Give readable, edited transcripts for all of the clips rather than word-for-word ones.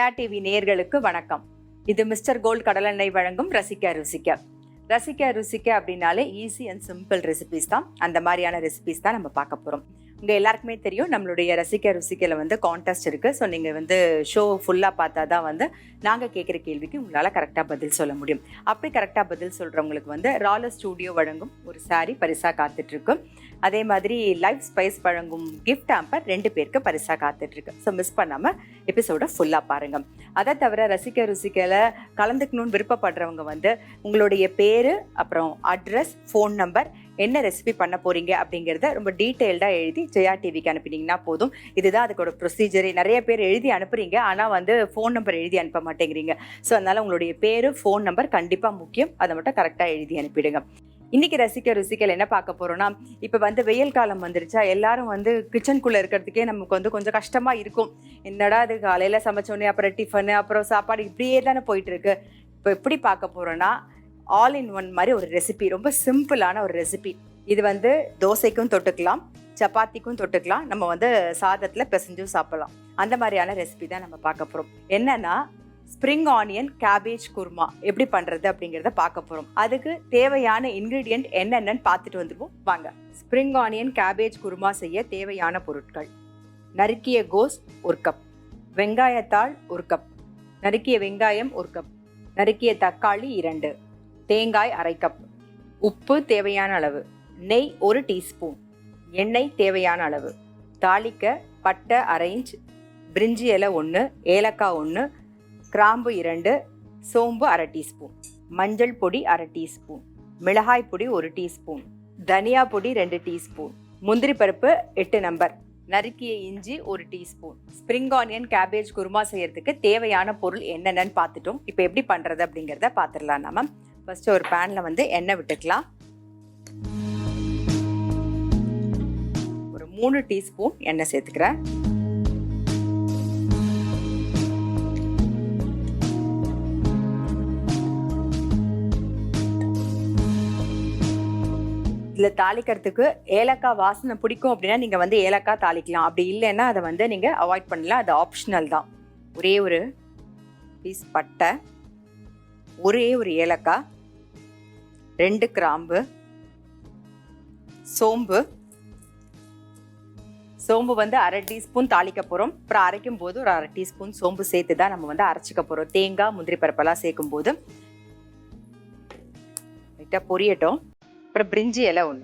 Jaya TV நேயர்களுக்கு வணக்கம். இது மிஸ்டர் கோல்ட் கடலெண்ணெய் வழங்கும் ரசிக்க ருசிக்க. ரசிக்க ருசிக்க அப்படின்னாலே ஈஸி அண்ட் சிம்பிள் ரெசிபிஸ் தான். அந்த மாதிரியான ரெசிபிஸ் தான் நம்ம பார்க்க போகிறோம். உங்கள் எல்லாருக்குமே தெரியும் நம்மளுடைய ரசிக்க ருசிக்கையில் வந்து கான்டெஸ்ட் இருக்குது. ஸோ நீங்கள் வந்து ஷோ ஃபுல்லாக பார்த்தா தான் வந்து நாங்கள் கேட்குற கேள்விக்கு உங்களால் கரெக்டாக பதில் சொல்ல முடியும். அப்படி கரெக்டாக பதில் சொல்கிறவங்களுக்கு வந்து ராலர் ஸ்டூடியோ வழங்கும் ஒரு சாரீ பரிசாக காத்துட்ருக்கு. அதே மாதிரி லைஃப் ஸ்பைஸ் வழங்கும் கிஃப்ட் ஆம்பர் 2 பேருக்கு பரிசாக காத்துட்ருக்கு. ஸோ மிஸ் பண்ணாமல் எபிசோட ஃபுல்லாக பாருங்கள். அதை தவிர ரசிக்க ருசிக்கையில் கலந்துக்கணும்னு விருப்பப்படுறவங்க வந்து உங்களுடைய பேர், அப்புறம் அட்ரஸ், ஃபோன் நம்பர், என்ன ரெசிபி பண்ண போறீங்க அப்படிங்கிறத ரொம்ப டீட்டெயில்டாக எழுதி ஜெயா டிவிக்கு அனுப்பினீங்கன்னா போதும். இதுதான் அதுக்கோட ப்ரொசீஜர். நிறைய பேர் எழுதி அனுப்புறீங்க, ஆனால் வந்து ஃபோன் நம்பர் எழுதி அனுப்ப மாட்டேங்கிறீங்க. ஸோ அதனால உங்களுடைய பேர், ஃபோன் நம்பர் கண்டிப்பாக முக்கியம். அதை மட்டும் கரெக்டாக எழுதி அனுப்பிடுங்க. இன்னைக்கு ரசிக்க ருசிக்கல் என்ன பார்க்க போறோம்னா, இப்போ வந்து வெயில் காலம் வந்துருச்சா, எல்லாரும் வந்து கிச்சனுக்குள்ளே இருக்கிறதுக்கே நமக்கு வந்து கொஞ்சம் கஷ்டமாக இருக்கும். என்னடா அது காலையில் சமைச்சோன்னே அப்புறம் டிஃபனு அப்புறம் சாப்பாடு இப்படியே தானே போயிட்டு இருக்கு. இப்போ எப்படி பார்க்க போறோம்னா, ஆல் இன் ஒன் மாதிரி ஒரு ரெசிபி, ரொம்ப சிம்பிளான ஒரு ரெசிபி. இது வந்து தோசைக்கும் தொட்டுக்கலாம், சப்பாத்திக்கும் தொட்டுக்கலாம், நம்ம வந்து சாதத்தில் பிசைஞ்சும் சாப்பிடலாம். அந்த மாதிரியான ரெசிபி தான் நம்ம பார்க்க போகிறோம். என்னன்னா, ஸ்ப்ரிங் ஆனியன் கேபேஜ் குருமா எப்படி பண்ணுறது அப்படிங்கிறத பார்க்க போகிறோம். அதுக்கு தேவையான இன்க்ரீடியன்ட் என்னென்னு பார்த்துட்டு வந்துடுவோம் வாங்க. ஸ்ப்ரிங் ஆனியன் கேபேஜ் குருமா செய்ய தேவையான பொருட்கள்: நறுக்கிய கோஸ் 1 கப், வெங்காயத்தாள் 1 கப், நறுக்கிய வெங்காயம் 1 கப், நறுக்கிய தக்காளி 2, தேங்காய் 1/2 கப், உப்பு தேவையான அளவு, நெய் 1 டீஸ்பூன், எண்ணெய் தேவையான அளவு, தாளிக்க பட்டை 1/2 இன்ச், பிரிஞ்சி இலை 1, ஏலக்காய் 1, கிராம்பு 2, சோம்பு 1/2 டீஸ்பூன், மஞ்சள் பொடி 1/2 டீஸ்பூன், மிளகாய் பொடி 1 டீஸ்பூன், தனியா பொடி 2 டீஸ்பூன், முந்திரி பருப்பு 8 நம்பர், நறுக்கிய இஞ்சி 1 teaspoon. Spring onion cabbage kurma செய்யறதுக்கு தேவையான பொருள் என்னென்னு பார்த்துட்டோம். இப்போ எப்படி பண்ணுறது அப்படிங்கிறத பார்த்துடலாம். நம்ம ஃபர்ஸ்ட் ஒரு பேனில் வந்து எண்ணெய் விட்டுக்கலாம். ஒரு 3 டீஸ்பூன் எண்ணெய் சேர்த்துக்கிறேன். இதில் தாளிக்கிறதுக்கு ஏலக்காய் வாசனை பிடிக்கும் அப்படின்னா நீங்கள் வந்து ஏலக்காய் தாளிக்கலாம். அப்படி இல்லைன்னா அதை வந்து நீங்கள் அவாய்ட் பண்ணலாம். அது ஆப்ஷனல் தான். ஒரே ஒரு பீஸ் பட்டை, ஒரே ஒரு ஏலக்காய், 2 கிராம்பு, சோம்பு வந்து 1/2 டீஸ்பூன் தாளிக்க போகிறோம். அப்புறம் அரைக்கும் போது ஒரு 1/2 டீஸ்பூன் சோம்பு சேர்த்து தான் நம்ம வந்து அரைச்சிக்க போகிறோம். தேங்காய், முந்திரி பருப்பெல்லாம் சேர்க்கும் போது லைட்டாக பொரியட்டும். அப்புறம் பிரிஞ்சி இலை 1,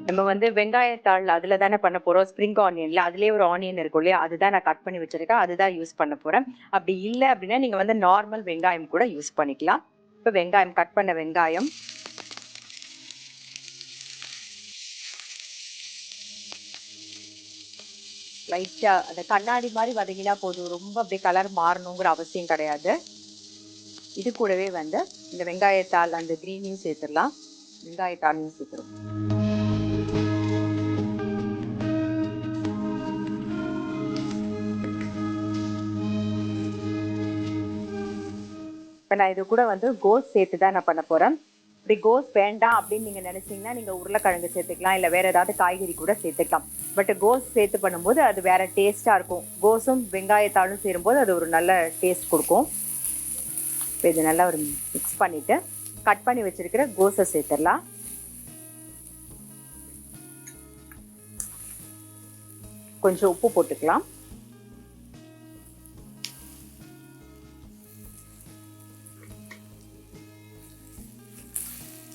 நம்ம வந்து வெங்காயத்தாள் அதில் தானே பண்ண போகிறோம். ஸ்ப்ரிங் ஆனியனில் அதுலேயே ஒரு ஆனியன் இருக்கும் இல்லையா, அதுதான் நான் கட் பண்ணி வச்சுருக்கேன். அதுதான் யூஸ் பண்ண போகிறேன். அப்படி இல்லை அப்படின்னா நீங்கள் வந்து நார்மல் வெங்காயம் கூட யூஸ் பண்ணிக்கலாம். இப்போ வெங்காயம், கட் பண்ண வெங்காயம், லைட்டாக அந்த கண்ணாடி மாதிரி வதங்கினா போதும். ரொம்ப அப்படியே கலர் மாறணுங்கிற அவசியம் கிடையாது. இது கூடவே வந்து இந்த வெங்காயத்தாள் அந்த கிரீனையும் சேர்த்துடலாம். வெங்காயத்தாளையும் சேர்த்துடும். இப்போ நான் இது கூட வந்து கோஸ் சேர்த்து தான் நான் பண்ண போகிறேன். இப்படி கோஸ் வேண்டாம் அப்படின்னு நீங்கள் நினச்சிங்கன்னா நீங்கள் உருளைக்கிழங்கு சேர்த்துக்கலாம், இல்லை வேறு ஏதாவது காய்கறி கூட சேர்த்துக்கலாம். பட் கோஸ் சேர்த்து பண்ணும்போது அது வேறு டேஸ்ட்டாக இருக்கும். கோஸும் வெங்காயத்தாலும் சேரும்போது அது ஒரு நல்ல டேஸ்ட் கொடுக்கும். இப்போ இது நல்லா ஒரு மிக்ஸ் பண்ணிவிட்டு கட் பண்ணி வச்சுருக்கிற கோஸை சேர்த்துடலாம். கொஞ்சம் உப்பு போட்டுக்கலாம்.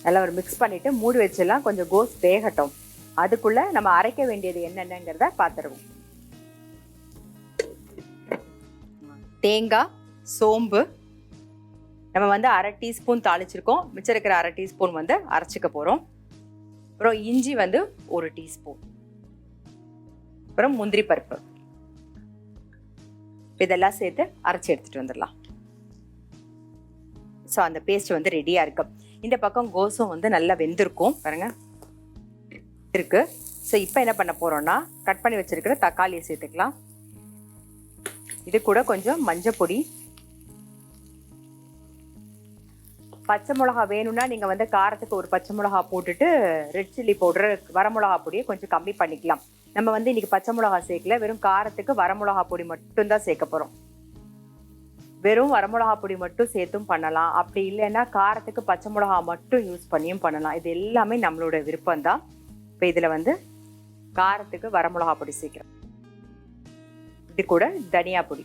நல்லா ஒரு மிக்ஸ் பண்ணிவிட்டு மூடி வச்சிடலாம். கொஞ்சம் கோஸ் வேகட்டும். அதுக்குள்ளே நம்ம அரைக்க வேண்டியது என்னென்னங்கிறத பார்த்துருவோம். தேங்காய், சோம்பு நம்ம வந்து 1/2 டீஸ்பூன் தாளிச்சிருக்கோம். மிச்சம் இருக்கிற 1/2 டீஸ்பூன் வந்து அரைச்சிக்க போகிறோம். அப்புறம் இஞ்சி வந்து 1 டீஸ்பூன், அப்புறம் முந்திரி பருப்பு, இதெல்லாம் சேர்த்து அரைச்சி எடுத்துகிட்டு வந்துடலாம். ஸோ அந்த பேஸ்ட் வந்து ரெடியாக இருக்கு. இந்த பக்கம் கோஸும் வந்து நல்லா வெந்திருக்கும் பாருங்க இருக்கு. ஸோ இப்போ என்ன பண்ண போகிறோம்னா, கட் பண்ணி வச்சிருக்கிற தக்காளியை சேர்த்துக்கலாம். இது கூட கொஞ்சம் மஞ்சள் பொடி, பச்சை மிளகா வேணும்னா நீங்கள் வந்து காரத்துக்கு ஒரு பச்சை மிளகா போட்டுட்டு ரெட் சில்லி பவுடர் வரமிளகா பொடியை கொஞ்சம் கம்மி பண்ணிக்கலாம். நம்ம வந்து இன்னைக்கு பச்சை மிளகா சேர்க்கல, வெறும் காரத்துக்கு வரமிளகா பொடி மட்டும்தான் சேர்க்க போகிறோம். வெறும் வரமிளகா பொடி மட்டும் சேர்த்தும் பண்ணலாம், அப்படி இல்லைன்னா காரத்துக்கு பச்சை மிளகா மட்டும் யூஸ் பண்ணியும் பண்ணலாம். இது எல்லாமே நம்மளோட விருப்பம் தான். இப்போ இதில் வந்து காரத்துக்கு வரமிளகா பொடி சேர்க்கிறோம். இது கூட தனியா பொடி,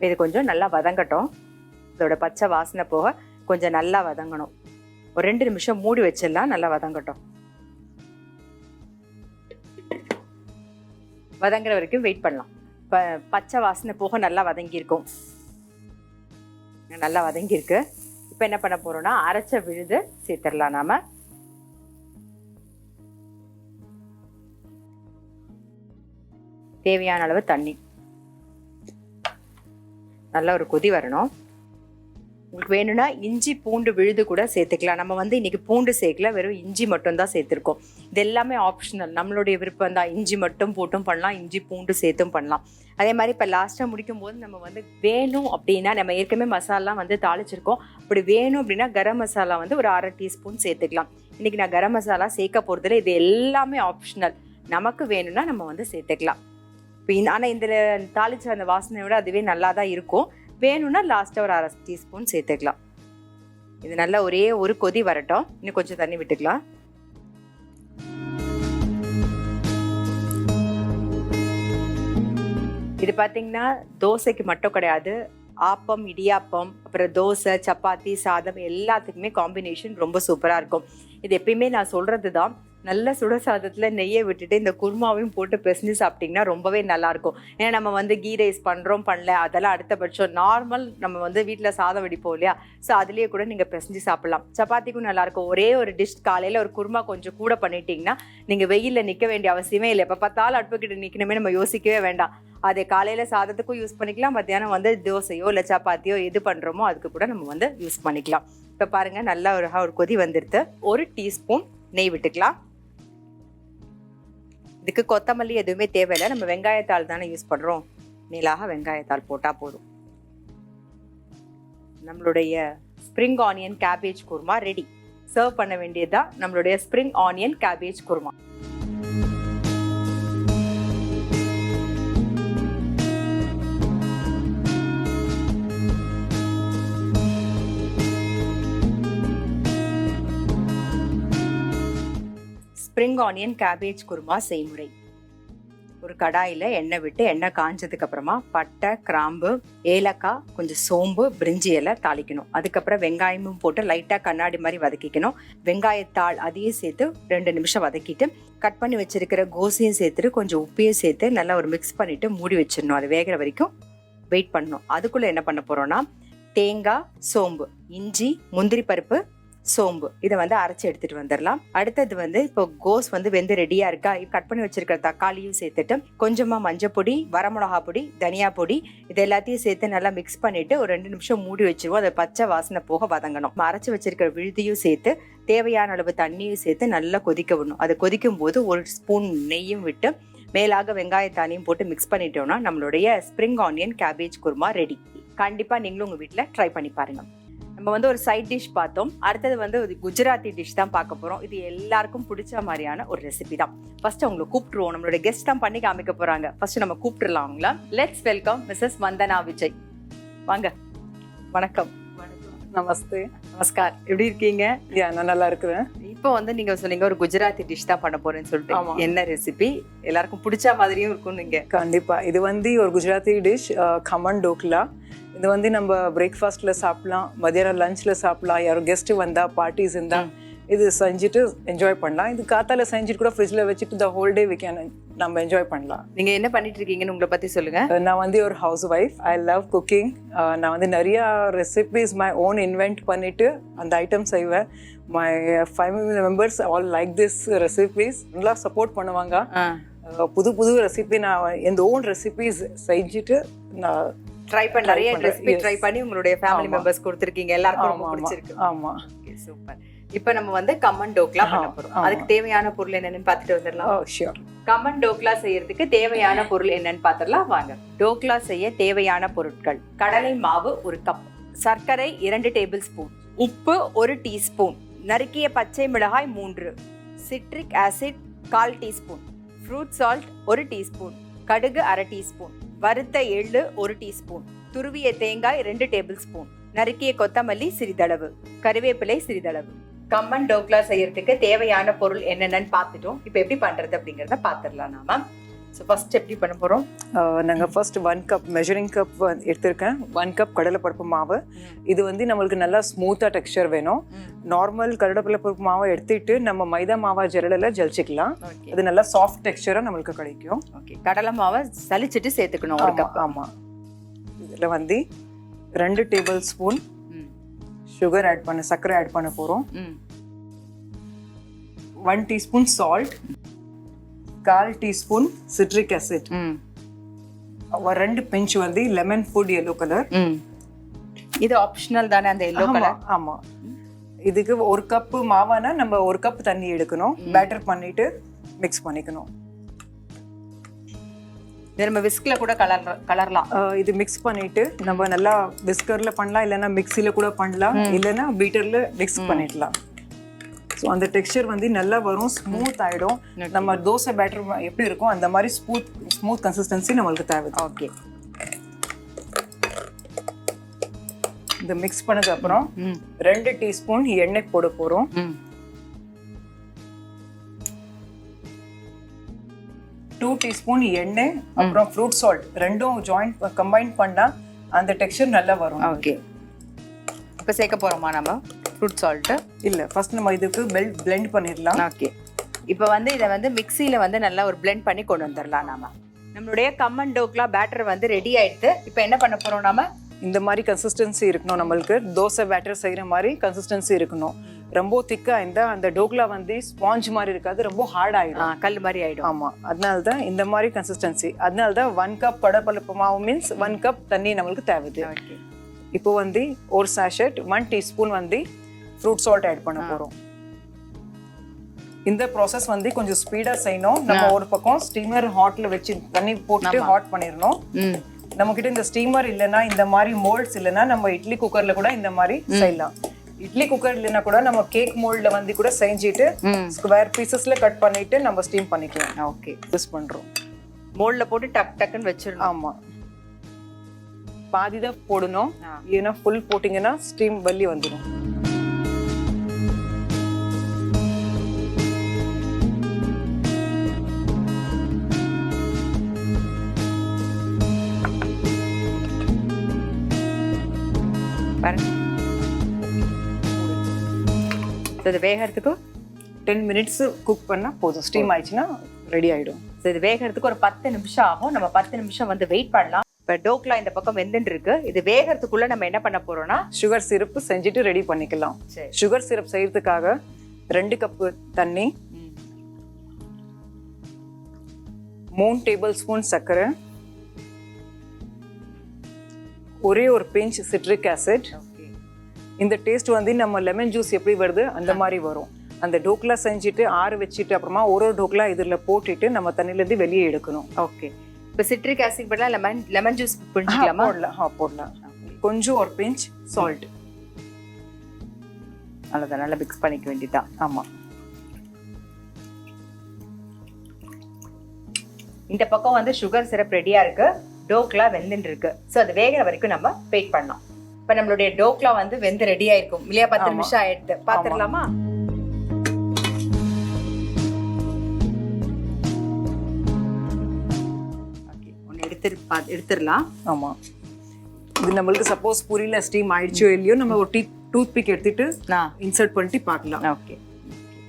இது கொஞ்சம் நல்லா வதங்கட்டும். இதோட பச்சை வாசனை போக கொஞ்சம் நல்லா வதங்கணும். ஒரு 2 நிமிஷம் மூடி வச்சிடலாம், நல்லா வதங்கட்டும். வதங்குற வரைக்கும் வெயிட் பண்ணலாம். பச்சை வாசனை போக நல்லா வதங்கியிருக்கும். நல்லா வதங்கியிருக்கு. இப்போ என்ன பண்ண போறோம்னா அரைச்ச விழுது சேர்த்துடலாம். நாம தேவையான அளவு தண்ணி, நல்ல ஒரு கொதி வரணும். உங்களுக்கு வேணும்னா இஞ்சி பூண்டு விழுது கூட சேர்த்துக்கலாம். நம்ம வந்து இன்னைக்கு பூண்டு சேர்க்கல, வெறும் இஞ்சி மட்டும் தான் சேர்த்துருக்கோம். இது எல்லாமே ஆப்ஷனல், நம்மளுடைய விருப்பம் தான். இஞ்சி மட்டும் போட்டும் பண்ணலாம், இஞ்சி பூண்டு சேர்த்தும் பண்ணலாம். அதே மாதிரி இப்போ லாஸ்ட்டாக முடிக்கும் போது நம்ம வந்து வேணும் அப்படின்னா, நம்ம ஏற்கனவே மசாலா வந்து தாளிச்சிருக்கோம், அப்படி வேணும் அப்படின்னா கரம் மசாலா வந்து ஒரு 1/2 டீஸ்பூன் சேர்த்துக்கலாம். இன்னைக்கு நான் கரம் மசாலா சேர்க்க போகிறதுல, இது எல்லாமே ஆப்ஷனல். நமக்கு வேணும்னா நம்ம வந்து சேர்த்துக்கலாம். இப்போ ஆனால் இந்த தாளிச்ச அந்த வாசனையோட அதுவே நல்லா தான் இருக்கும். வேணும்னா லாஸ்ட்டாக ஒரு 1/2 டீஸ்பூன் சேர்த்துக்கலாம். இது நல்லா ஒரே ஒரு கொதி வரட்டும். இன்னும் கொஞ்சம் தண்ணி விட்டுக்கலாம். இது பார்த்தீங்கன்னா தோசைக்கு மட்டும் கிடையாது, ஆப்பம், இடியாப்பம், அப்புறம் தோசை, சப்பாத்தி, சாதம் எல்லாத்துக்குமே காம்பினேஷன் ரொம்ப சூப்பராக இருக்கும். இது எப்பயுமே நான் சொல்கிறது தான், நல்ல சுட சாதத்தில் நெய்யை விட்டுட்டு இந்த குருமாவையும் போட்டு பிசைஞ்சு சாப்பிட்டிங்கன்னா ரொம்பவே நல்லாயிருக்கும். ஏன்னா நம்ம வந்து கீ ரைஸ் பண்ணுறோம் பண்ணல, அதெல்லாம் அடுத்தபட்சம். நார்மல் நம்ம வந்து வீட்டில் சாதம் வடிப்போம் இல்லையா, ஸோ அதுலேயே கூட நீங்கள் பிசைஞ்சு சாப்பிட்லாம். சப்பாத்திக்கும் நல்லாயிருக்கும். ஒரே ஒரு டிஷ் காலையில் ஒரு குருமா கொஞ்சம் கூட பண்ணிட்டீங்கன்னா நீங்கள் வெயிலில் நிற்க வேண்டிய அவசியமே இல்லை. எப்போ பார்த்தாலும் அடுப்புக்கிட்ட நிற்கணுமே நம்ம யோசிக்கவே வேண்டாம். அதை காலையில் சாதத்துக்கும் யூஸ் பண்ணிக்கலாம், மத்தியானம் வந்து தோசையோ இல்லை சப்பாத்தியோ எது பண்ணுறோமோ அதுக்கு கூட நம்ம வந்து யூஸ் பண்ணிக்கலாம். இப்போ பாருங்கள், நல்லா ஒரு கொதி வந்துடுது. 1 டீஸ்பூன் நெய் விட்டுக்கலாம். இதுக்கு கொத்தமல்லி எதுவுமே தேவையில்லை, நம்ம வெங்காயத்தாள் தானே யூஸ் பண்ணுறோம். நீளாக வெங்காயத்தாள் போட்டால் போதும். நம்மளுடைய spring onion cabbage kurma ready. Serve பண்ண வேண்டியதுதான் நம்மளுடைய spring onion cabbage kurma. Spring onion cabbage kurma செய்முறை. ஒரு கடாயில் எண்ணெய் விட்டு, எண்ணெய் காஞ்சதுக்கு அப்புறமா பட்டை, கிராம்பு, ஏலக்காய், கொஞ்சம் சோம்பு, பிரிஞ்சி இலை தாளிக்கணும். அதுக்கப்புறம் வெங்காயமும் போட்டு லைட்டாக கண்ணாடி மாதிரி வதக்கிக்கணும். வெங்காயத்தாள் அதையும் சேர்த்து 2 நிமிஷம் வதக்கிட்டு, கட் பண்ணி வச்சிருக்கிற கோஸையும் சேர்த்துட்டு கொஞ்சம் உப்பையும் சேர்த்து நல்லா ஒரு மிக்ஸ் பண்ணிட்டு மூடி வச்சிடணும். அது வேகிற வரைக்கும் வெயிட் பண்ணணும். அதுக்குள்ளே என்ன பண்ண போகிறோன்னா தேங்காய், சோம்பு, இஞ்சி, முந்திரி பருப்பு, சோம்பு இதை வந்து அரைச்சி எடுத்துட்டு வந்துடலாம். அடுத்தது வந்து இப்போ கோஸ் வந்து வெந்து ரெடியா இருக்கா, கட் பண்ணி வச்சிருக்கிற தக்காளியும் சேர்த்துட்டு கொஞ்சமா மஞ்சள் பொடி, வரமிளகா பொடி, தனியா பொடி இது எல்லாத்தையும் சேர்த்து நல்லா மிக்ஸ் பண்ணிட்டு ஒரு 2 நிமிஷம் மூடி வச்சிருவோம். அதை பச்சை வாசனை போக வதங்கணும். அரைச்சி வச்சிருக்கிற விழுதியும் சேர்த்து தேவையான அளவு தண்ணியும் சேர்த்து நல்லா கொதிக்க விடணும். அது கொதிக்கும் போது 1 ஸ்பூன் நெய்யும் விட்டு மேலாக வெங்காயத்தானியும் போட்டு மிக்ஸ் பண்ணிட்டோம்னா நம்மளுடைய spring onion cabbage kurma ready. கண்டிப்பா நீங்களும் உங்க வீட்டில் ட்ரை பண்ணி பாருங்க. நம்ம வந்து ஒரு சைட் டிஷ் பார்த்தோம், அடுத்தது வந்து ஒரு குஜராத்தி டிஷ் தான் பார்க்க போகிறோம். இது எல்லாருக்கும் பிடிச்ச மாதிரியான ஒரு ரெசிபி தான். ஃபர்ஸ்ட் அவங்களை கூப்பிட்டுருவோம். நம்மளோட கெஸ்ட் தான் பண்ணி காமிக்க போகிறாங்க. ஃபர்ஸ்ட் நம்ம கூப்பிட்டுலாம் அவங்கள. லெட்ஸ் வெல்கம் மிஸ்ஸஸ் வந்தனா விஜய். வாங்க. வணக்கம். நமஸ்தே. நமஸ்கார். எப்படி இருக்கீங்க? நான் நல்லா இருக்கிறேன். இப்போ வந்து நீங்க சொன்னீங்க ஒரு குஜராத்தி டிஷ் தான் பண்ண போறேன்னு சொல்லிட்டு, என்ன ரெசிபி? எல்லாருக்கும் பிடிச்ச மாதிரியும் இருக்கும். நீங்க கண்டிப்பா இது வந்து ஒரு குஜராத்தி டிஷ், கமன் டோக்லா. இது வந்து நம்ம பிரேக்ஃபாஸ்ட்ல சாப்பிடலாம், மதியானம் லஞ்ச்ல சாப்பிடலாம், யாரும் கெஸ்ட் வந்தா, பார்ட்டிஸ் இருந்தா இது செஞ்சுட்டு என்ஜாய் பண்ணலாம். இது காத்தால செஞ்சுட்டு கூட ஃப்ரிட்ஜ்ல வச்சுட்டு த ஹோல் டே நம்ம என்ஜாய் பண்ணலாம். நீங்க என்ன பண்ணிட்டு இருக்கீங்கன்னு உங்களை பத்தி சொல்லுங்க. நான் வந்து ஒரு house wife. I love cooking. நான் வந்து நிறைய ரெசிபிஸ் மை ஓன் இன்வென்ட் பண்ணிட்டு அந்த ஐட்டம் செய்வேன். My family members all like this recipes. நல்லா சப்போர்ட் பண்ணுவாங்க. புது புது ரெசிபி நான் என் ஓன் ரெசிபிஸ் செஞ்சுட்டு நான் ட்ரை பண்ண நிறைய ரெசிபி ட்ரை பண்ணி உங்களுடைய ஃபேமிலி மெம்பர்ஸ் கொடுத்துருக்கீங்க. எல்லாருக்கும் ரொம்ப பிடிச்சிருக்கு. ஆமா, சூப்பர். இப்போ நம்ம வந்து கம்மன் டோக்லா பண்ண போறோம். அதுக்கு தேவையான பொருள் என்னன்னு பார்த்துட்டு வந்துடலாம். ஷியோர். கம்மன் டோக்லா செய்யறதுக்கு தேவையான பொருள் என்னன்னு பார்த்துடலாம் வாங்க. டோக்லா செய்ய தேவையான பொருட்கள்: கடலை மாவு 1 கப், சர்க்கரை 2 டேபிள் ஸ்பூன், உப்பு 1 டீஸ்பூன், நறுக்கிய பச்சை மிளகாய் 3, citric acid 1/4 teaspoon, fruit salt 1 teaspoon, கடுகு 1/2 டீஸ்பூன், வறுத்த எள்ளு 1 டீஸ்பூன், துருவிய தேங்காய் 2 டேபிள் ஸ்பூன், நறுக்கிய கொத்தமல்லி சிறிதளவு, கறிவேப்பிலை சிறிதளவு. கம்மன் டோக்லா செய்யறதுக்கு தேவையான பொருள் என்னென்னு பார்த்துட்டோம். இப்போ எப்படி பண்றது அப்படிங்கறத பார்த்துடலாம் நாம. ஸோ ஃபர்ஸ்ட் எப்படி பண்ண போறோம்? நாங்கள் ஃபர்ஸ்ட் 1 கப் மெஷரிங் கப் எடுத்திருக்கேன். 1 கப் கடலைப்பருப்பு மாவு. இது வந்து நம்மளுக்கு நல்லா ஸ்மூத்தாக டெக்ஸ்சர் வேணும். நார்மல் கடலைப்பருப்பு மாவை எடுத்துட்டு நம்ம மைதா மாவா ஜெரடில் ஜலிச்சிக்கலாம். அது நல்லா சாஃப்ட் டெக்ஸ்சராக நம்மளுக்கு கிடைக்கும். ஓகே, கடலை மாவை சலிச்சிட்டு சேர்த்துக்கணும் 1 கப். ஆமாம். இதில் வந்து 2 டேபிள் ஸ்பூன் சுகர் சர்க்கரை ஆட் பண்ண போகிறோம். 1 teaspoon salt, 1/4 teaspoon citric acid, 2 pinch வந்து லெமன் ஃபுட் yellow கலர். இது ஆப்ஷனல் தானே அந்த yellow கலர்? ஆமா. இதுக்கு 1 கப் மாவானா நம்ம 1 கப் தண்ணி எடுக்கணும். பேட்டர் பண்ணிட்டு மிக்ஸ் பண்ணிக்கணும். நம்ம விஸ்க்ல கூட கலரலாம். இது மிக்ஸ் பண்ணிட்டு நம்ம நல்லா விஸ்கர்ல பண்ணலாம், இல்லைன்னா மிக்ஸில கூட பண்ணலாம், இல்லைன்னா பீட்டர்ல மிக்ஸ் பண்ணிடலாம். ஸோ அந்த டெக்ஸ்சர் வந்து நல்லா வரும், ஸ்மூத் ஆகிடும். நம்ம தோசை பேட்டர் எப்படி இருக்கும் அந்த மாதிரி ஸ்மூத் கன்சிஸ்டன்சி நம்மளுக்கு தேவை. ஓகே, இந்த மிக்ஸ் பண்ணதுக்கு அப்புறம் 2 டீஸ்பூன் எண்ணெய் போட போறோம். 2 டீஸ்பூன் எண்ணெய் அப்புறம் ஃப்ரூட் சால்ட் ரெண்டும் கம்பைன் பண்ணா அந்த டெக்ஸ்சர் நல்லா வரும். ஓகே, இப்போ சேர்க்க போறோமா நம்ம ஃப்ரூட் சால்ட்? இல்ல, ஃபர்ஸ்ட் நம்ம இதுக்கு blend பண்ணிடலாம். ஓகே, இப்போ வந்து இதை வந்து மிக்ஸியில வந்து நல்லா ஒரு blend பண்ணி கொண்டு வந்துடலாம் நாம. நம்மளுடைய கம்மன் டோக்லா பேட்டர் வந்து ரெடி ஆயிடுது. இப்போ என்ன பண்ண போறோம் நாம? இந்த மாதிரி கன்சிஸ்டன்சி இருக்கணும். நம்மளுக்கு தோசை பேட்டர் செய்யற மாதிரி கன்சிஸ்டன்சி இருக்கணும். ரொம்ப திக்கா இருந்தா அந்த டோக்லா வந்து ஸ்பாஞ்ச் மாதிரி இருக்காது, ரொம்ப ஹார்ட் ஆயிடும், கல் மாதிரி ஆயிடும். ஆமா, அதனால தான் இந்த மாதிரி கன்சிஸ்டன்சி. அதனால தான் 1 கப் கடலைப்பருப்பு மாவு மீன்ஸ் 1 கப் தண்ணி நம்மளுக்கு தேவைது. இப்போ வந்து ஒரு சாஷெட் 1 டீஸ்பூன் வந்து ஃப்ரூட் சால்ட் ஆட் பண்ண போறோம். இந்த ப்ராசஸ் வந்து கொஞ்சம் ஸ்பீடா செய்யணும். நம்ம ஒரு பக்கம் ஸ்டீமர் ஹாட்ல வச்சு தண்ணி போட்டு ஹாட் பண்ணிடணும். நம்ம கிட்ட இந்த ஸ்டீமர் இல்லைன்னா, இந்த மாதிரி மோல்ட்ஸ் இல்லைன்னா நம்ம இட்லி குக்கர்ல கூட இந்த மாதிரி செய்யலாம். இட்லி குக்கர் இல்லைன்னா கூட நம்ம கேக் மோல்ட்ல வந்து கூட செஞ்சுட்டு ஸ்கொயர் பீசஸ்ல கட் பண்ணிட்டு நம்ம ஸ்டீம் பண்ணிக்கலாம். ஓகே, யூஸ் பண்றோம். மோல்ட்ல போட்டு டக்குன்னு வச்சிடணும். ஆமா, பாதி தான் போடணும், ஏன்னா ஃபுல் போட்டிங்கன்னா ஸ்டீம் வலி வந்துடும். இது வேகிறதுக்கு 10 மினிட்ஸ் குக் பண்ணா போதும். ஸ்டீம் ஆயிடுச்சுன்னா ரெடி ஆயிடும். இது வேகிறதுக்கு ஒரு 10 நிமிஷம் ஆகும். நம்ம 10 நிமிஷம் வந்து வெயிட் பண்ணலாம். இப்போ டோக்லா இந்த பக்கம் வெந்துட்டு இருக்கு. இது வேகிறதுக்குள்ள நம்ம என்ன பண்ண போறோம்னா சுகர் சிரப் செஞ்சுட்டு ரெடி பண்ணிக்கலாம். சுகர் சிரப் செய்யறதுக்காக 2 கப் தண்ணி, 3 டேபிள் ஸ்பூன் சர்க்கரை, ஒரே ஒரு பிஞ்ச் சிட்ரிக் ஆசிட். இந்த டேஸ்ட் வந்து நம்ம லெமன் ஜூஸ் எப்படி வருது அந்த மாதிரி வரும். அந்த டோக்லா செஞ்சுட்டு ஆற வச்சுட்டு அப்புறமா ஒரு டோக்லா இதுல போட்டுட்டு நம்ம தண்ணியிலேருந்து வெளியே எடுக்கணும். ஓகே, இப்போ சிட்ரிக் ஆசிட் பதிலாக லெமன் ஜூஸ் பிடிக்கலாமா? போடலாம். கொஞ்சம் ஒரு பிஞ்ச் சால்ட். அவ்வளோதான், நல்லா மிக்ஸ் பண்ணிக்க வேண்டியதான். ஆமா, இந்த பக்கம் வந்து சுகர் சிரப் ரெடியா இருக்கு, டோக்லா வெந்துட்டு இருக்கு. ஸோ அது வேகிற வரைக்கும் நம்ம வெயிட் பண்ணலாம். இப்போ நம்மளுடைய டோக்லா வந்து வெந்து ரெடி ஆயிருக்கும் இல்லையா? 10 நிமிஷம் ஆயிடுது, பாத்துடலாமா? ஓகே, ஒன்று எடுத்துடலாம். ஆமா, இது நம்மளுக்கு சப்போஸ் பூரியில ஸ்டீம் ஆயிடுச்சோ இல்லையோ நம்ம ஒரு டூத் பிக் எடுத்துட்டு இன்சர்ட் பண்ணிட்டு பார்க்கலாம். ஓகே,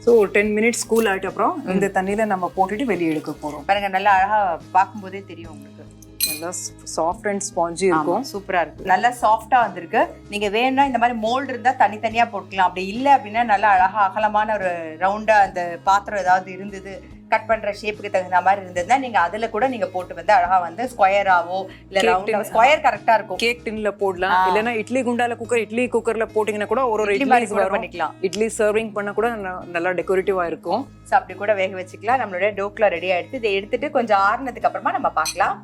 ஸோ ஒரு 10 மினிட்ஸ் கூல் ஆகிட்ட அப்புறம் இந்த தண்ணியில நம்ம போட்டுட்டு வெளியே எடுக்க போறோம். பாருங்க, நல்லா அழகா பார்க்கும்போதே தெரியும் உங்களுக்கு. நல்லா சாஃப்ட் அண்ட் ஸ்பாஞ்சி இருக்கும். சூப்பரா இருக்கு, நல்லா சாஃப்டா வந்திருக்கு. நீங்க வேணும்னா இந்த மாதிரி மோல்டு இருந்தா தனித்தனியா போட்டுக்கலாம். அப்படி இல்லை அப்படின்னா நல்லா அழகா அகலமான ஒரு ரவுண்டா அந்த பாத்திரம் ஏதாவது இருந்தது கட் பண்ற ஷேப்புக்கு தகுந்த மாதிரி இருந்ததுன்னா நீங்க அதுல கூட நீங்க போட்டு வந்து அழகா வந்து ஸ்கொயராவோ இல்ல ரவுண்டா, ஸ்கொயர் கரெக்டா இருக்கும். கேக் டின்ல போடலாம், இல்லனா இட்லி குண்டால இட்லி குக்கர்ல போட்டீங்கன்னா கூட ஒரு இட்லி மாதிரி கூட பண்ணிக்கலாம். இட்லி சர்விங் பண்ண கூட நல்லா டெக்கரேட்டிவா இருக்கும். சோ அப்படி கூட வேக வச்சுக்கலாம். நம்மளுடைய டோக்லா ரெடி ஆயிடுச்சு. இதை எடுத்துட்டு கொஞ்சம் ஆறுனதுக்கு அப்புறமா நம்ம பார்க்கலாம்.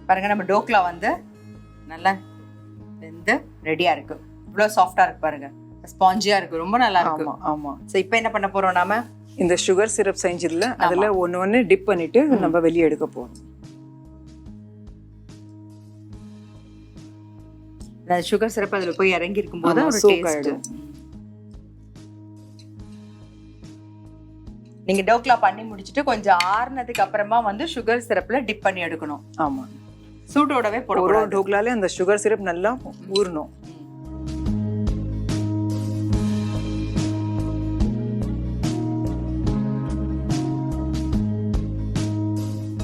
பாருங்க, நம்ம டோக்லா வந்து நல்லா வெந்து ரெடியா இருக்கு. இவ்வளவு சாஃப்டா இருக்கு பாருங்க, ஸ்பாஞ்சியா இருக்கு, ரொம்ப நல்லா இருக்கு. ஆமா. சோ இப்போ என்ன பண்ண போறோம், நாம இந்த சுகர் சிரப் செஞ்சதுல அதுல ஒன்னு டிப் பண்ணிட்டு நம்ம வெளியே எடுக்க போறோம். அந்த சுகர் சிரப் அதுல போய் இறங்கி இருக்கும்போது ஒரு டேஸ்ட். நீங்க டோக்லா பண்ணி முடிச்சிட்டு கொஞ்சம் ஆறுனதுக்கு அப்புறமா வந்து சுகர் சிரப்ல டிப் பண்ணி எடுக்கணும். ஆமா, சூட்டோடவே போடணும். ஒரு டோக்லால அந்த சுகர் சிரப் நல்லா ஊறணும்.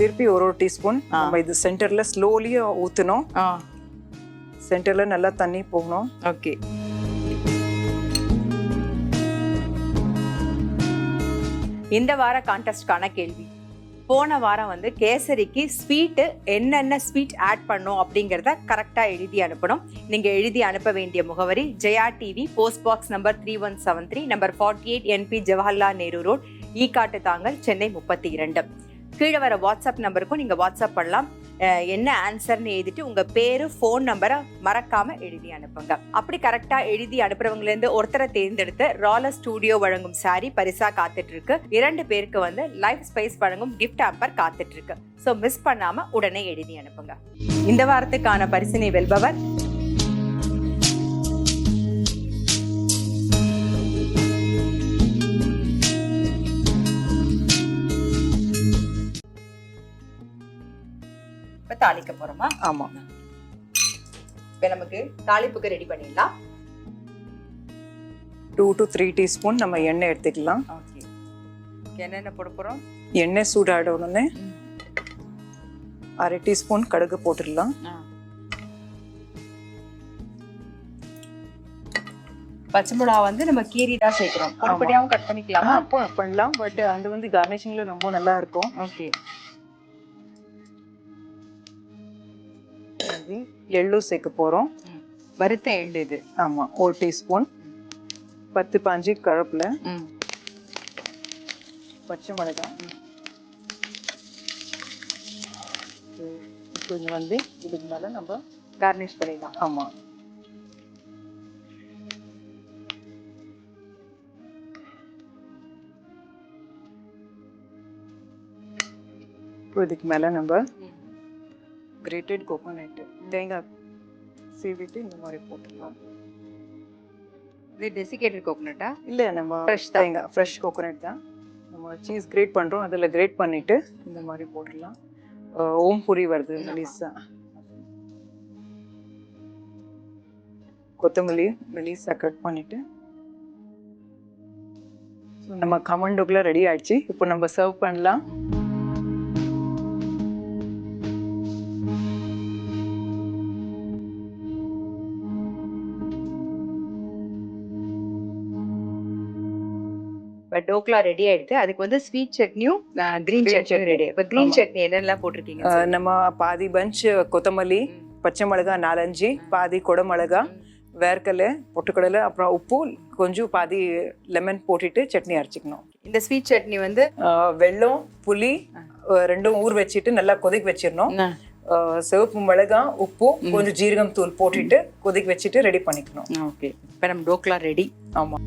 திருப்பி ஒரு டீஸ்பூன் நம்ம இது சென்டர்ல ஸ்லோலியா ஊத்தணும். சென்டர்ல நல்லா தண்ணி போகணும். ஓகே. இந்த வார கான்டெஸ்ட்கான கேள்வி, போன வாரம் வந்து கேசரிக்கு ஸ்வீட்டு என்னென்ன ஸ்வீட் ஆட் பண்ணும் அப்படிங்கிறத கரெக்டாக எழுதி அனுப்பணும். நீங்கள் எழுதி அனுப்ப வேண்டிய முகவரி Jaya TV, post box number 3173, number 48 NP Jawaharlal Nehru road, Ekkattu Thangal, Chennai 32. கீழே வர வாட்ஸ்அப் நம்பருக்கும் நீங்கள் வாட்ஸ்அப் பண்ணலாம். என்ன ஆன்சர்னு எழுதிட்டு உங்கள் பேரு, ஃபோன் நம்பரை மறக்காம எழுதி அனுப்புங்க. அப்படி கரெக்டாக எழுதி அனுப்புறவங்கலேருந்து ஒருத்தரை தேர்ந்தெடுத்து ராலர் ஸ்டூடியோ வழங்கும் சாரி பரிசா காத்துட்டு இருக்கு. 2 பேருக்கு வந்து லைஃப் ஸ்பைஸ் வழங்கும் கிஃப்ட் ஆம்பர் காத்துட்டு இருக்கு. ஸோ மிஸ் பண்ணாம உடனே எழுதி அனுப்புங்க. இந்த வாரத்துக்கான பரிசினை வெல்பவர் தாளிக்க போறோமா? ஆமா. இப்ப நமக்கு தாளிப்புக்கு ரெடி பண்ணிடலாம். 2 to 3 டீஸ்பூன் நம்ம எண்ணெய் எடுத்துக்கலாம். ஓகே. என்னென்ன போட போறோம்? எண்ணெய் சூடான உடனே 1/2 டீஸ்பூன் கடுகு போட்டுடலாம். பச்சை மிளகா வந்து நம்ம கீரி தான் சேர்க்கிறோம். பொடியாவும் கட் பண்ணிக்கலாமா? பண்ணலாம், பட் அது வந்து கார்னிஷிங்ல ரொம்ப நல்லா இருக்கும். ஓகே. எள்ளு சேர்க்க போறோம். வறுத்த எள்ளு இது. ஆமா, 1 டீஸ்பூன். 10-15 கருவேப்பிலை, பச்சை மிளகாய், கொஞ்சம் வந்து இதுக்கு மேல நம்ம கார்னிஷ் பண்ணிடலாம். ஆமா. இதுக்கு மேல நம்ம கிரேட்டட் கோகோனட், தேங்காய் சீவிட்டு இந்த மாதிரி போட்டுக்கலாம். இது டெசிகேட்டட் கோகோனட்டா? இல்லை, நம்ம ஃப்ரெஷ் தேங்காய், ஃப்ரெஷ் கோகோனட் தான். நம்ம சீஸ் கிரேட் பண்ணுறோம், அதில் கிரேட் பண்ணிவிட்டு இந்த மாதிரி போட்டுடலாம். ஓம் பூரி வருது மெலிசா, கொத்தமல்லி மெலிசா கட் பண்ணிவிட்டு நம்ம கமண்டோக்குள்ள ரெடி ஆயிடுச்சு. இப்போ நம்ம சர்வ் பண்ணலாம். டோக்லா ரெடி ஆயிடுது. அதுக்கு வந்து ஸ்வீட் சட்னியும் கிரீன் சட்னியும் ரெடி. இப்போ கிரீன் சட்னி என்னெல்லாம் போட்டிருக்கீங்க? நம்ம பாதி பஞ்ச் கொத்தமல்லி, பச்சை மிளகாய் 4-5, பாதி கொடை மிளகாய், வேர்க்கடலை, பொட்டுக்கடலை, அப்புறம் உப்பு, கொஞ்சம் பாதி லெமன் போட்டுட்டு சட்னி அரைச்சிக்கணும். இந்த ஸ்வீட் சட்னி வந்து வெல்லம், புளி ரெண்டும் ஊற வச்சுட்டு நல்லா கொதிக்க வச்சிடணும். சிவப்பு மிளகாய், உப்பு, கொஞ்சம் ஜீரகம் தூள் போட்டுட்டு கொதிக்க வச்சுட்டு ரெடி பண்ணிக்கணும். ஓகே. இப்போ நம்ம டோக்லா ரெடி. ஆமா.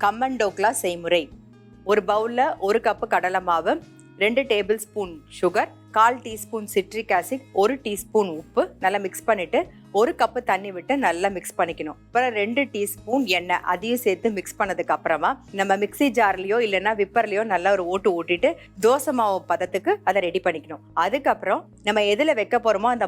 கம்மன் டோக்லா செய்முறை: ஒரு பவுல்ல 1 கப்பு கடலை மாவு, 2 tablespoon sugar, 1/4 teaspoon citric acid, 1 teaspoon உப்பு நல்லா மிக்ஸ் பண்ணிட்டு 1 கப்பு தண்ணி விட்டு நல்லா மிக்ஸ் பண்ணிக்கணும். அப்புறம் 2 டீஸ்பூன் எண்ணெய் அதையும் சேர்த்து மிக்ஸ் பண்ணதுக்கு அப்புறமா நம்ம மிக்ஸி ஜார்லயோ இல்லைன்னா விப்பர்லயோ நல்லா ஒரு ஓட்டு ஓட்டிட்டு தோசை மாவு பதத்துக்கு அதை ரெடி பண்ணிக்கணும். அதுக்கப்புறம் நம்ம எதில் வைக்க போறோமோ அந்த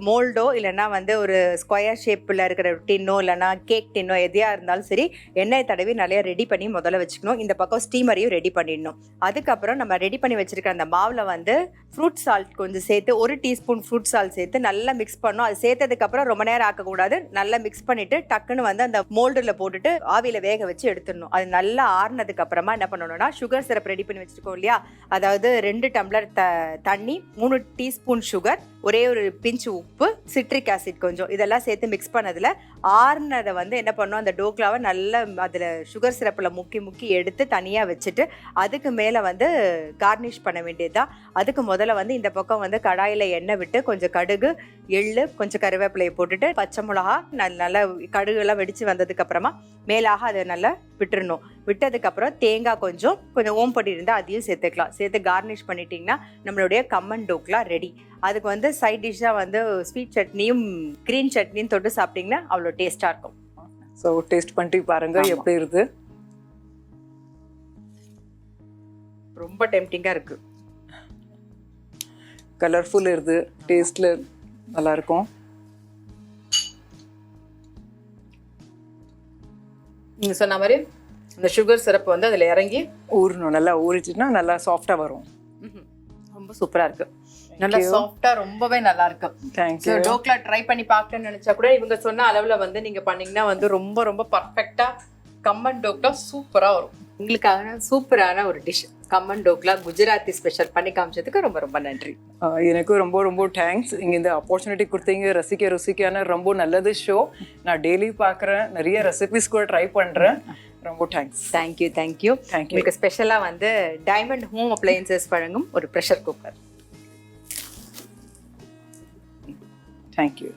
மோல்டோ இல்லைன்னா வந்து ஒரு ஸ்கொயர் ஷேப்ல இருக்கிற டின்னோ இல்லைன்னா கேக் டின்னோ எதையா இருந்தாலும் சரி, எண்ணெய் தடவி நிறைய ரெடி பண்ணி முதல்ல வச்சுக்கணும். இந்த பக்கம் ஸ்டீமரையும் ரெடி பண்ணிடணும். அதுக்கப்புறம் நம்ம ரெடி பண்ணி வச்சிருக்க அந்த மாவுல வந்து ஃப்ரூட் சால்ட் கொஞ்சம் சேர்த்து 1 டீஸ்பூன் ஃப்ரூட் சால்ட் சேர்த்து நல்லா மிக்ஸ் பண்ணணும். அது சேர்த்ததுக்கு அப்புறம் ரொம்ப நேரம் ஆக்கக்கூடாது. நல்லா மிக்ஸ் பண்ணிட்டு டக்குன்னு வந்து அந்த மோல்டில் போட்டுட்டு ஆவியில வேக வச்சு எடுத்துடணும். அது நல்லா ஆறுனதுக்கு அப்புறமா என்ன பண்ணணும்னா சுகர் சிரப் ரெடி பண்ணி வச்சிருக்கோம் இல்லையா, அதாவது 2 டம்ளர் தண்ணி, 3 டீஸ்பூன் சுகர், ஒரே ஒரு பிஞ்ச் உப்பு, சிட்ரிக் ஆசிட் கொஞ்சம், இதெல்லாம் சேர்த்து மிக்ஸ் பண்ணதுல ஆறுனதை வந்து என்ன பண்ணணும், அந்த டோக்லாவை நல்லா அதில் சுகர் சிரப்பில் முக்கி எடுத்து தனியாக வச்சுட்டு அதுக்கு மேலே வந்து கார்னிஷ் பண்ண வேண்டியதுதான். அதுக்கு முதல்ல வந்து இந்த பக்கம் வந்து கடாயில் எண்ணெய் விட்டு கொஞ்சம் கடுகு, எள்ளு, கொஞ்சம் கருவேப்பிலையை போட்டுட்டு பச்சை மிளகா நல்லா கடுகுலாம் வெடித்து வந்ததுக்கு அப்புறமா மேலாக அதை நல்லா விட்டுறணும். விட்டதுக்கப்புறம் தேங்காய் கொஞ்சம் ஓம்படி இருந்தால் அதையும் சேர்த்துக்கலாம். சேர்த்து கார்னிஷ் பண்ணிட்டீங்கன்னா நம்மளுடைய கம்மன் டோக்லா ரெடி. அதுக்கு வந்து சைட் டிஷ்ஷாக வந்து ஸ்வீட் சட்னியும் க்ரீன் சட்னியும் தொட்டு சாப்பிட்டீங்கன்னா அவ்வளோ டேஸ்ட்டாக இருக்கும். ஸோ டேஸ்ட் பண்ணிட்டு பாருங்க எப்படி இருக்கு. ரொம்ப டெம்டிங்காக இருக்கு, கலர்ஃபுல் இருக்கு, டேஸ்ட்ல நல்லா இருக்கும். நீங்கள் சொன்ன மாதிரி இந்த சுகர் சிரப் வந்து அதில் இறங்கி ஊறணும். நல்லா ஊறிச்சுன்னா நல்லா சாஃப்டாக வரும். ரொம்ப சூப்பராக இருக்கு, நல்லா சாஃப்டா, ரொம்பவே நல்லா இருக்கு. தேங்க்யூ. டோக்லா ட்ரை பண்ணி பார்க்கணும்னு நினைச்சா கூட இவங்க சொன்ன அளவுல வந்து நீங்க பண்ணீங்கன்னா வந்து ரொம்ப ரொம்ப பர்ஃபெக்டா கம்மன் டோக்லா சூப்பரா வரும். உங்களுக்காக சூப்பரான ஒரு டிஷ் கம்மன் டோக்லா குஜராத்தி ஸ்பெஷல் பண்ணி காமிச்சதுக்கு ரொம்ப ரொம்ப நன்றி. எனக்கு ரொம்ப ரொம்ப தேங்க்ஸ். இங்கே இந்த ஆப்பர்ச்சுனிட்டி கொடுத்தீங்க. ரசிக்க ருசிக்கான ரொம்ப நல்லது ஷோ. நான் டெய்லி பார்க்குறேன், நிறைய ரெசிபிஸ் கூட ட்ரை பண்ணுறேன். ரொம்ப தேங்க்ஸ். Thank you thank you. உங்களுக்கு ஸ்பெஷலாக வந்து டைமண்ட் ஹோம் அப்ளையன்சஸ் வழங்கும் ஒரு ப்ரெஷர் குக்கர். தேங்க்யூ.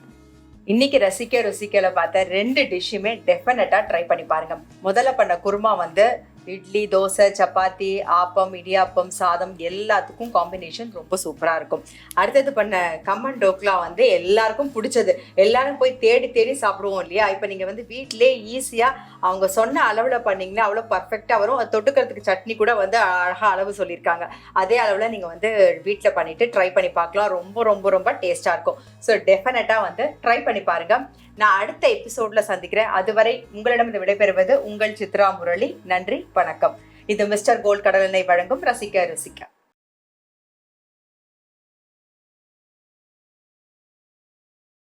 இன்னைக்கு ரசிக்க ருசிக்கல பார்த்த 2 டிஷ்ஷுமே டெஃபினட்டா ட்ரை பண்ணி பாருங்க. முதல்ல பண்ண குருமா வந்து இட்லி, தோசை, சப்பாத்தி, ஆப்பம், இடியாப்பம், சாதம் எல்லாத்துக்கும் காம்பினேஷன் ரொம்ப சூப்பராக இருக்கும். அடுத்தது பண்ண கம்மன் டோக்லா வந்து எல்லாருக்கும் பிடிச்சது, எல்லாரும் போய் தேடி தேடி சாப்பிடுவோம் இல்லையா. இப்போ நீங்கள் வந்து வீட்டிலே ஈஸியாக அவங்க சொன்ன அளவில் பண்ணிங்கன்னா அவ்வளோ பர்ஃபெக்டாக வரும். அது தொட்டுக்கிறதுக்கு சட்னி கூட வந்து அழகாக அளவு சொல்லியிருக்காங்க. அதே அளவில் நீங்கள் வந்து வீட்டில் பண்ணிவிட்டு ட்ரை பண்ணி பார்க்கலாம். ரொம்ப ரொம்ப ரொம்ப டேஸ்ட்டாக இருக்கும். ஸோ டெஃபினட்டாக வந்து ட்ரை பண்ணி பாருங்கள். நான் அடுத்த எபிசோட்ல சந்திக்கிறேன். அதுவரை உங்களிடம் விடைபெறுவது உங்கள் சித்ரா முரளி. நன்றி, வணக்கம். இது மிஸ்டர் கோல்ட் கடலெண்ணெய் வழங்கும் ரசிக்க ருசிக்க.